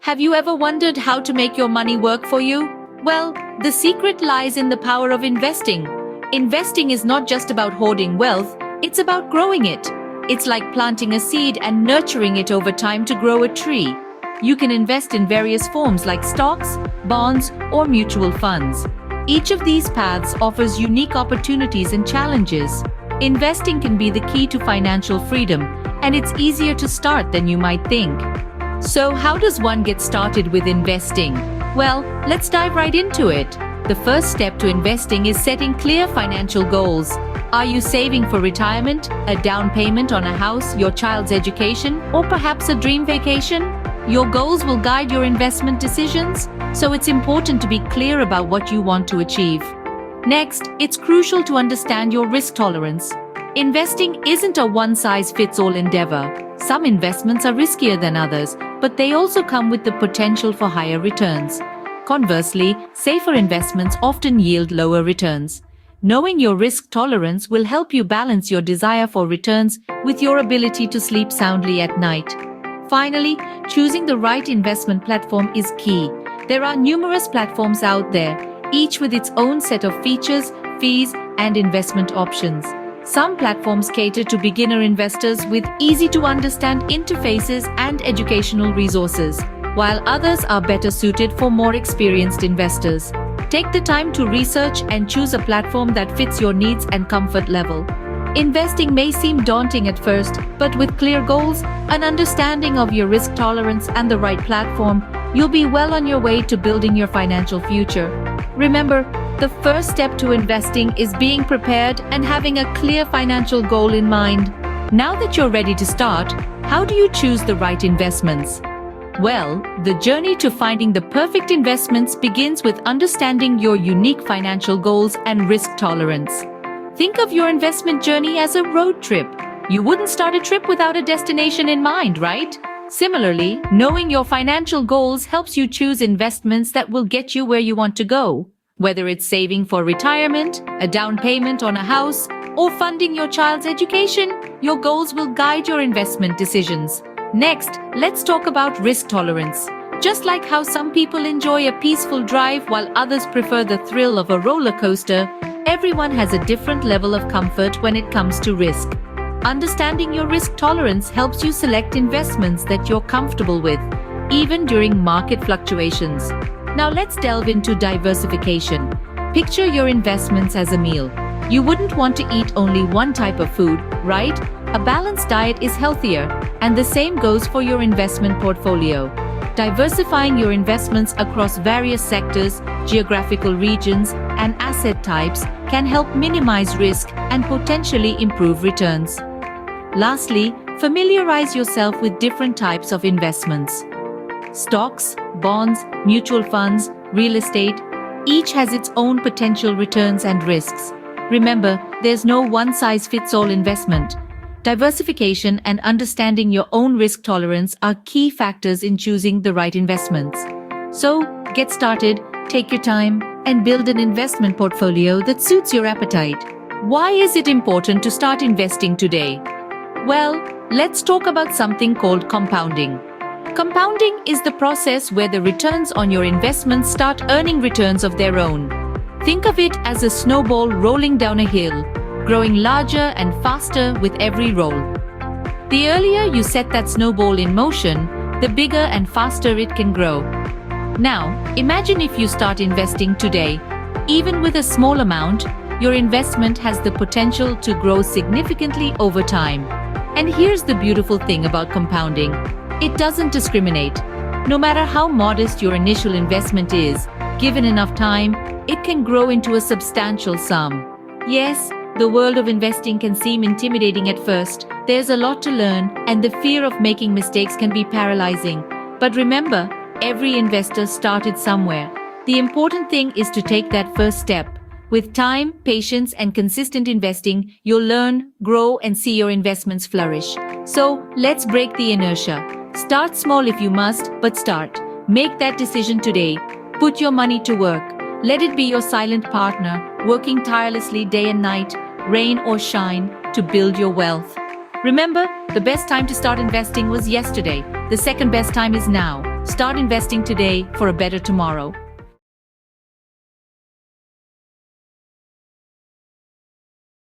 Have you ever wondered how to make your money work for you? Well, the secret lies in the power of investing. Investing is not just about hoarding wealth, it's about growing it. It's like planting a seed and nurturing it over time to grow a tree. You can invest in various forms like stocks, bonds, or mutual funds. Each of these paths offers unique opportunities and challenges. Investing can be the key to financial freedom, and it's easier to start than you might think. So, how does one get started with investing? Well, let's dive right into it. The first step to investing is setting clear financial goals. Are you saving for retirement, a down payment on a house, your child's education, or perhaps a dream vacation? Your goals will guide your investment decisions, so it's important to be clear about what you want to achieve. Next, it's crucial to understand your risk tolerance. Investing isn't a one-size-fits-all endeavor. Some investments are riskier than others, but they also come with the potential for higher returns. Conversely, safer investments often yield lower returns. Knowing your risk tolerance will help you balance your desire for returns with your ability to sleep soundly at night. Finally, choosing the right investment platform is key. There are numerous platforms out there, each with its own set of features, fees, and investment options. Some platforms cater to beginner investors with easy-to-understand interfaces and educational resources, while others are better suited for more experienced investors. Take the time to research and choose a platform that fits your needs and comfort level. Investing may seem daunting at first, but with clear goals, an understanding of your risk tolerance, and the right platform, you'll be well on your way to building your financial future. Remember, the first step to investing is being prepared and having a clear financial goal in mind. Now that you're ready to start, how do you choose the right investments? Well, the journey to finding the perfect investments begins with understanding your unique financial goals and risk tolerance. Think of your investment journey as a road trip. You wouldn't start a trip without a destination in mind, right? Similarly, knowing your financial goals helps you choose investments that will get you where you want to go. Whether it's saving for retirement, a down payment on a house, or funding your child's education, your goals will guide your investment decisions. Next, let's talk about risk tolerance. Just like how some people enjoy a peaceful drive while others prefer the thrill of a roller coaster, everyone has a different level of comfort when it comes to risk. Understanding your risk tolerance helps you select investments that you're comfortable with, even during market fluctuations. Now let's delve into diversification. Picture your investments as a meal. You wouldn't want to eat only one type of food, right? A balanced diet is healthier, and the same goes for your investment portfolio. Diversifying your investments across various sectors, geographical regions, and asset types can help minimize risk and potentially improve returns. Lastly, familiarize yourself with different types of investments. Stocks, bonds, mutual funds, real estate, each has its own potential returns and risks. Remember, there's no one-size-fits-all investment. Diversification and understanding your own risk tolerance are key factors in choosing the right investments. So, get started, take your time, and build an investment portfolio that suits your appetite. Why is it important to start investing today? Well, let's talk about something called compounding. Compounding is the process where the returns on your investments start earning returns of their own. Think of it as a snowball rolling down a hill, growing larger and faster with every roll. The earlier you set that snowball in motion, the bigger and faster it can grow. Now, imagine if you start investing today. Even with a small amount, your investment has the potential to grow significantly over time. And here's the beautiful thing about compounding. It doesn't discriminate. No matter how modest your initial investment is, given enough time, it can grow into a substantial sum. Yes, the world of investing can seem intimidating at first. There's a lot to learn, and the fear of making mistakes can be paralyzing. But remember, every investor started somewhere. The important thing is to take that first step. With time, patience, and consistent investing, you'll learn, grow, and see your investments flourish. So, let's break the inertia. Start small if you must, but start. Make that decision today. Put your money to work. Let it be your silent partner, working tirelessly day and night, rain or shine, to build your wealth. Remember, the best time to start investing was yesterday. The second best time is now. Start investing today for a better tomorrow.